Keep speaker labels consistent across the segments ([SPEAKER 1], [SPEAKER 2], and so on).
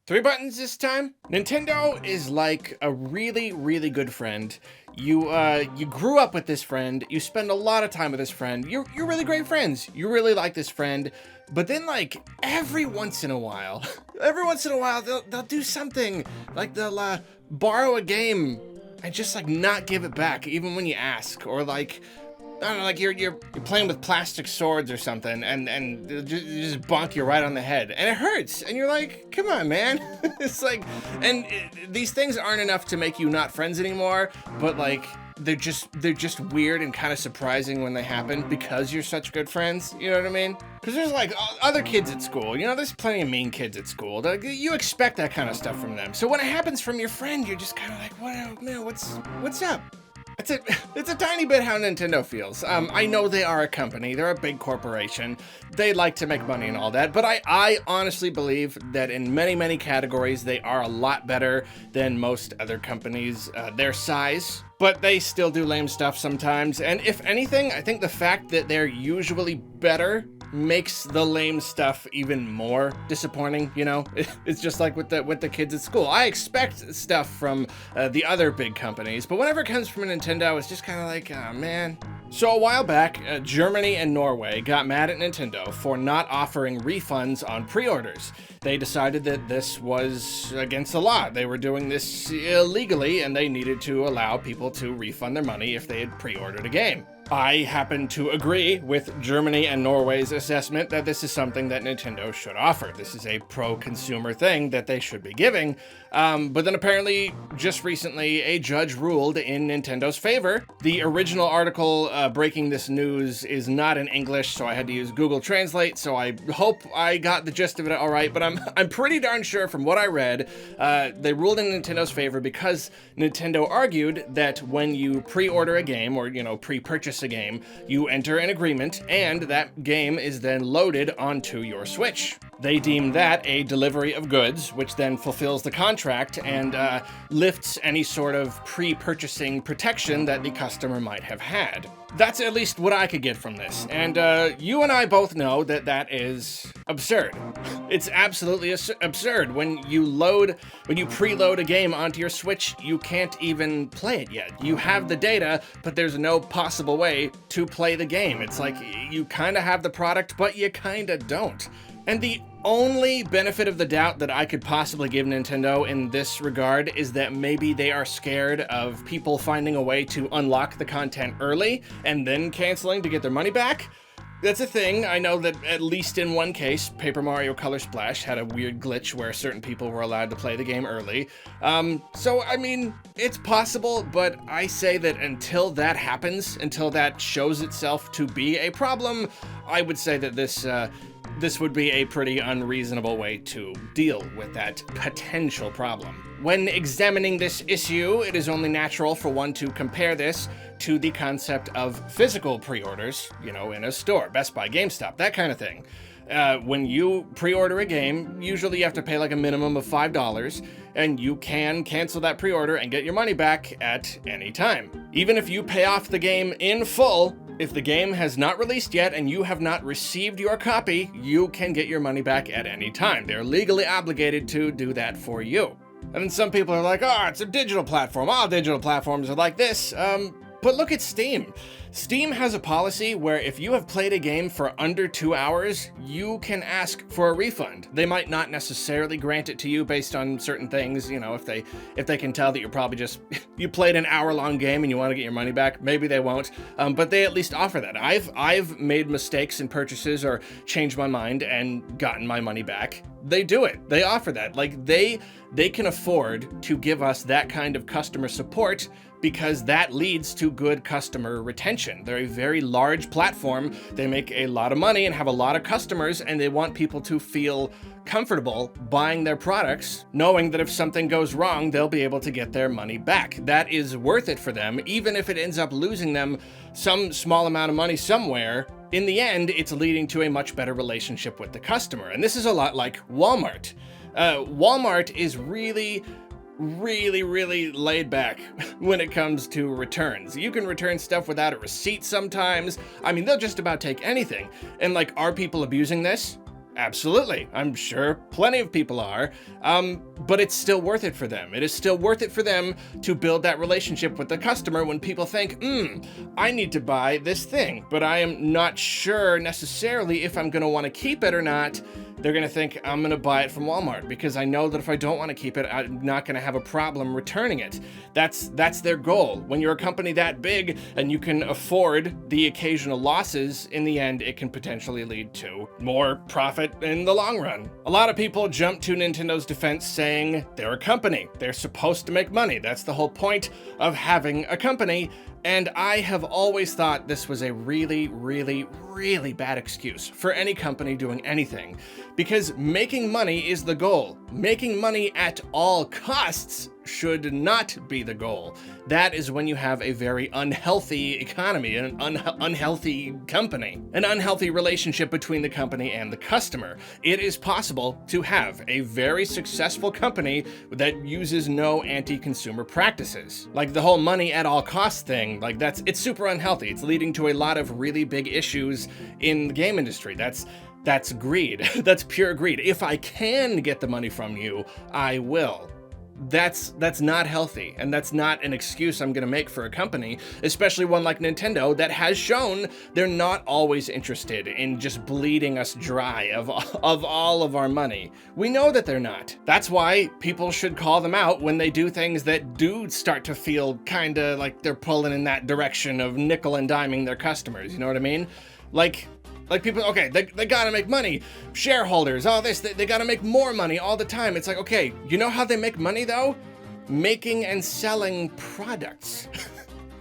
[SPEAKER 1] Three buttons this time? Nintendo is like a really, really good friend. You grew up with this friend, you spend a lot of time with this friend, you're really great friends, you really like this friend, but then like every once in a while, every once in a while they'll do something, like they'll borrow a game and just like not give it back even when you ask, or like I don't know, like you're playing with plastic swords or something, and they just bonk you right on the head, and it hurts, and you're like, come on, man. It's like, and these things aren't enough to make you not friends anymore, but like they're just weird and kind of surprising when they happen because you're such good friends. You know what I mean? Because there's like other kids at school. You know, there's plenty of mean kids at school. You expect that kind of stuff from them. So when it happens from your friend, you're just kind of like, what, man, what's up? It's a tiny bit how Nintendo feels. I know they are a company, they're a big corporation, they like to make money and all that, but I honestly believe that in many, many categories, they are a lot better than most other companies their size, but they still do lame stuff sometimes, and if anything, I think the fact that they're usually better makes the lame stuff even more disappointing, you know? It's just like with the kids at school. I expect stuff from the other big companies, but whenever it comes from Nintendo, it's just kind of like, oh man. So a while back, Germany and Norway got mad at Nintendo for not offering refunds on pre-orders. They decided that this was against the law. They were doing this illegally, and they needed to allow people to refund their money if they had pre-ordered a game. I happen to agree with Germany and Norway's assessment that this is something that Nintendo should offer. This is a pro-consumer thing that they should be giving. But then apparently, just recently, a judge ruled in Nintendo's favor. The original article breaking this news is not in English, so I had to use Google Translate, so I hope I got the gist of it all right, but I'm pretty darn sure from what I read, they ruled in Nintendo's favor because Nintendo argued that when you pre-order a game, or, you know, pre-purchase a game, you enter an agreement, and that game is then loaded onto your Switch. They deem that a delivery of goods, which then fulfills the contract and lifts any sort of pre-purchasing protection that the customer might have had. That's at least what I could get from this, and you and I both know that that is absurd. It's absolutely absurd. When you preload a game onto your Switch, you can't even play it yet. You have the data, but there's no possible way to play the game. It's like you kind of have the product, but you kind of don't. And the only benefit of the doubt that I could possibly give Nintendo in this regard is that maybe they are scared of people finding a way to unlock the content early and then canceling to get their money back. That's a thing. I know that at least in one case, Paper Mario Color Splash had a weird glitch where certain people were allowed to play the game early. So, I mean, it's possible, but I say that until that happens, until that shows itself to be a problem, I would say that this would be a pretty unreasonable way to deal with that potential problem. When examining this issue, it is only natural for one to compare this to the concept of physical pre-orders, you know, in a store, Best Buy, GameStop, that kind of thing. When you pre-order a game, usually you have to pay like a minimum of $5, and you can cancel that pre-order and get your money back at any time. Even if you pay off the game in full, if the game has not released yet and you have not received your copy, you can get your money back at any time. They're legally obligated to do that for you. And then some people are like, oh, it's a digital platform. All digital platforms are like this. But look at Steam. Steam has a policy where if you have played a game for under 2 hours, you can ask for a refund. They might not necessarily grant it to you based on certain things, you know, if they can tell that you're probably just, you played an hour-long game and you want to get your money back, maybe they won't, but they at least offer that. I've made mistakes in purchases or changed my mind and gotten my money back. They do it. They offer that. Like, they can afford to give us that kind of customer support because that leads to good customer retention. They're a very large platform. They make a lot of money and have a lot of customers, and they want people to feel comfortable buying their products, knowing that if something goes wrong, they'll be able to get their money back. That is worth it for them, even if it ends up losing them some small amount of money somewhere. In the end, it's leading to a much better relationship with the customer. And this is a lot like Walmart. Walmart is really laid back when it comes to returns. You can return stuff without a receipt sometimes. I mean, they'll just about take anything. And like, are people abusing this? Absolutely. I'm sure plenty of people are. But it's still worth it for them. It is still worth it for them to build that relationship with the customer when people think, I need to buy this thing, but I am not sure necessarily if I'm going to want to keep it or not. They're going to think I'm going to buy it from Walmart because I know that if I don't want to keep it, I'm not going to have a problem returning it. That's their goal. When you're a company that big and you can afford the occasional losses, in the end, it can potentially lead to more profit in the long run. A lot of people jump to Nintendo's defense saying they're a company. They're supposed to make money. That's the whole point of having a company. And I have always thought this was a really, really, really bad excuse for any company doing anything, because making money is the goal. Making money at all costs should not be the goal. That is when you have a very unhealthy economy, an unhealthy company, an unhealthy relationship between the company and the customer. It is possible to have a very successful company that uses no anti-consumer practices. Like the whole money at all costs thing, it's super unhealthy. It's leading to a lot of really big issues in the game industry. That's greed. That's pure greed. If I can get the money from you, I will. That's not healthy, and that's not an excuse I'm gonna make for a company, especially one like Nintendo that has shown they're not always interested in just bleeding us dry of all of our money. We know that they're not. That's why people should call them out when they do things that do start to feel kinda like they're pulling in that direction of nickel and diming their customers, you know what I mean? Like people, okay, they gotta make money. Shareholders, all this, they gotta make more money all the time. It's like, okay, you know how they make money though? Making and selling products.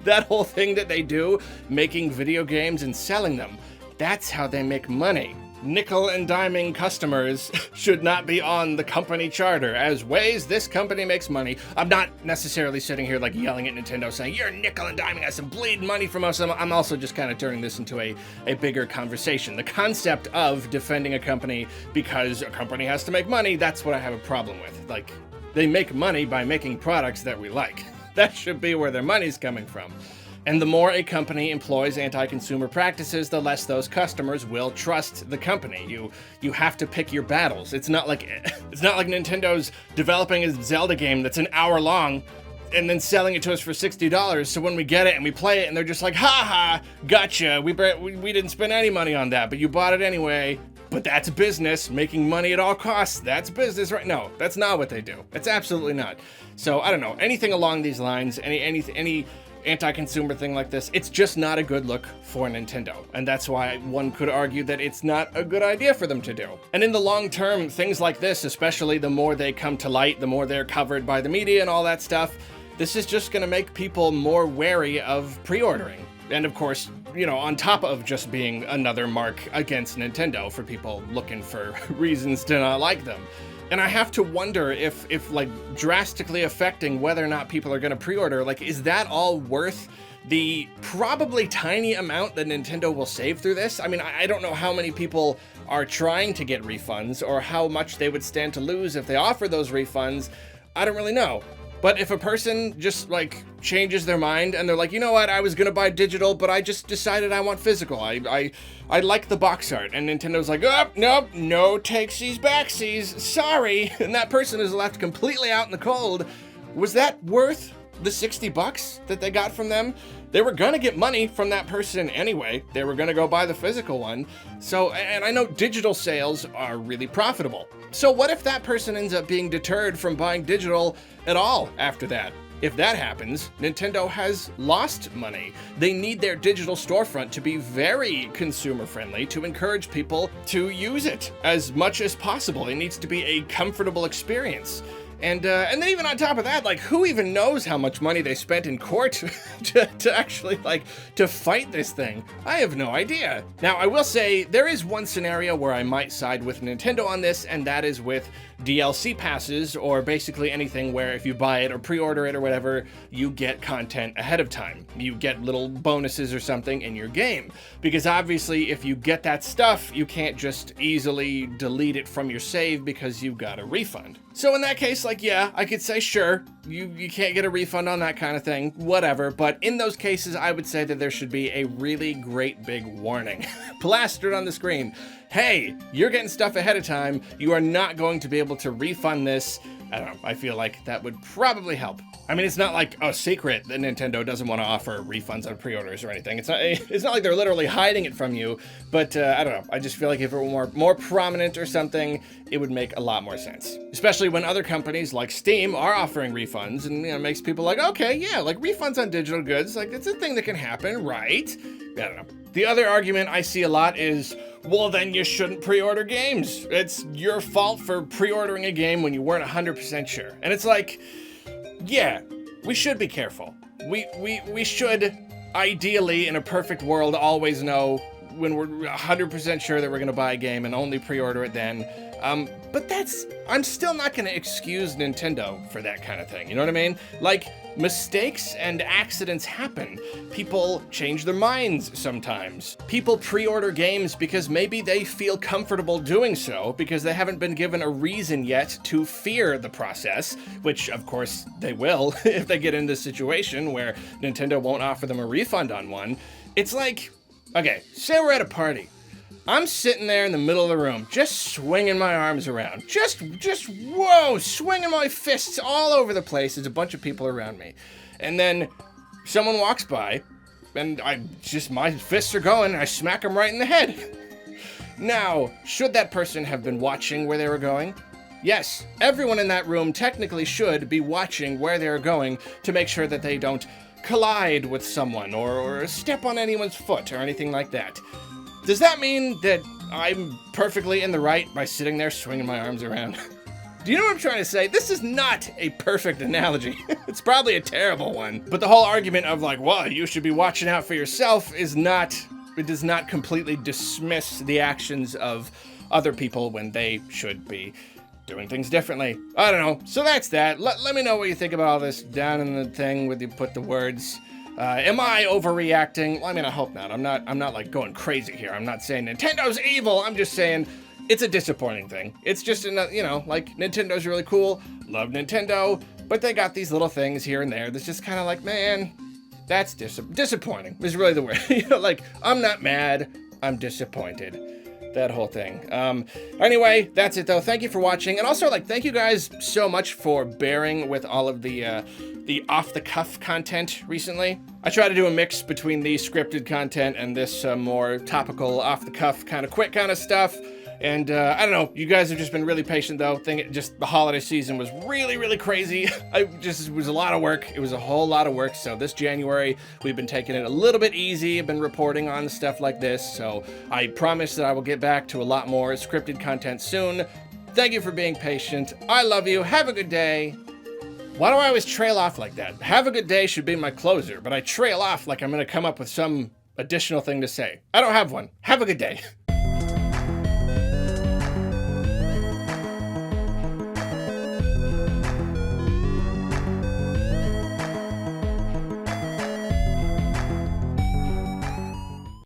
[SPEAKER 1] That whole thing that they do, making video games and selling them, that's how they make money. Nickel and diming customers should not be on the company charter as ways this company makes money. I'm not necessarily sitting here like yelling at Nintendo saying, you're nickel and diming us and bleeding money from us. I'm also just kind of turning this into a bigger conversation. The concept of defending a company because a company has to make money, that's what I have a problem with. Like, they make money by making products that we like. That should be where their money's coming from. And the more a company employs anti-consumer practices, the less those customers will trust the company. You have to pick your battles. It's not like Nintendo's developing a Zelda game that's an hour long and then selling it to us for $60. So when we get it and we play it and they're just like, ha, gotcha. We didn't spend any money on that, but you bought it anyway. But that's business, making money at all costs. That's business, right? No, that's not what they do. It's absolutely not. So I don't know, anything along these lines, any anti-consumer thing like this, it's just not a good look for Nintendo. And that's why one could argue that it's not a good idea for them to do. And in the long term, things like this, especially the more they come to light, the more they're covered by the media and all that stuff, this is just gonna make people more wary of pre-ordering. And of course, you know, on top of just being another mark against Nintendo for people looking for reasons to not like them. And I have to wonder if like drastically affecting whether or not people are gonna pre-order, like, is that all worth the probably tiny amount that Nintendo will save through this? I mean, I don't know how many people are trying to get refunds or how much they would stand to lose if they offer those refunds. I don't really know. But if a person just like changes their mind and they're like, you know what, I was gonna buy digital, but I just decided I want physical. I like the box art, and Nintendo's like, oh, nope, no takesies backsies, sorry. And that person is left completely out in the cold. Was that worth the $60 that they got from them? They were gonna get money from that person anyway. They were gonna go buy the physical one. So, and I know digital sales are really profitable. So what if that person ends up being deterred from buying digital at all after that? If that happens, Nintendo has lost money. They need their digital storefront to be very consumer friendly to encourage people to use it as much as possible. It needs to be a comfortable experience. And then even on top of that, like, who even knows how much money they spent in court to actually, like, to fight this thing? I have no idea. Now, I will say, there is one scenario where I might side with Nintendo on this, and that is with DLC passes, or basically anything where if you buy it or pre-order it or whatever, you get content ahead of time. You get little bonuses or something in your game. Because obviously, if you get that stuff, you can't just easily delete it from your save because you got a refund. So in that case, like, yeah, I could say, sure, you can't get a refund on that kind of thing, whatever. But in those cases, I would say that there should be a really great big warning plastered on the screen. Hey, you're getting stuff ahead of time. You are not going to be able to refund this. I don't know. I feel like that would probably help. I mean, it's not like a secret that Nintendo doesn't want to offer refunds on pre-orders or anything. It's not like they're literally hiding it from you, but I don't know. I just feel like if it were more prominent or something, it would make a lot more sense. Especially when other companies like Steam are offering refunds, and it makes people like, okay, yeah, like refunds on digital goods, like it's a thing that can happen, right? I don't know. The other argument I see a lot is, well, then you shouldn't pre-order games. It's your fault for pre-ordering a game when you weren't 100% sure. And it's like, yeah, we should be careful. We should, ideally, in a perfect world, always know when we're 100% sure that we're gonna buy a game and only pre-order it then. But I'm still not gonna excuse Nintendo for that kind of thing, you know what I mean? Like, mistakes and accidents happen. People change their minds sometimes. People pre-order games because maybe they feel comfortable doing so because they haven't been given a reason yet to fear the process, which of course they will if they get in this situation where Nintendo won't offer them a refund on one. It's like, okay, say we're at a party. I'm sitting there in the middle of the room, just swinging my arms around. Just whoa, swinging my fists all over the place. There's a bunch of people around me. And then someone walks by, and my fists are going, and I smack them right in the head. Now, should that person have been watching where they were going? Yes, everyone in that room technically should be watching where they are going to make sure that they don't collide with someone or step on anyone's foot or anything like that. Does that mean that I'm perfectly in the right by sitting there swinging my arms around? Do you know what I'm trying to say? This is not a perfect analogy. It's probably a terrible one. But the whole argument of like, well, you should be watching out for yourself it does not completely dismiss the actions of other people when they should be doing things differently. I don't know. So that's that. Let me know what you think about all this down in the thing where you put the words. Am I overreacting? Well, I mean, I hope not. I'm not like going crazy here. I'm not saying Nintendo's evil. I'm just saying it's a disappointing thing. It's just, like Nintendo's really cool. Love Nintendo. But they got these little things here and there that's just kind of like, man, that's disappointing is really the word. Like, I'm not mad. I'm disappointed. That whole thing. Anyway, that's it though. Thank you for watching. And also, thank you guys so much for bearing with all of the off-the-cuff content recently. I try to do a mix between the scripted content and this more topical, off-the-cuff, kind of quick kind of stuff. And I don't know, you guys have just been really patient though. The holiday season was really, really crazy. It was a lot of work. It was a whole lot of work. So this January, we've been taking it a little bit easy. I've been reporting on stuff like this. So I promise that I will get back to a lot more scripted content soon. Thank you for being patient. I love you. Have a good day. Why do I always trail off like that? Have a good day should be my closer, but I trail off like I'm gonna come up with some additional thing to say. I don't have one. Have a good day.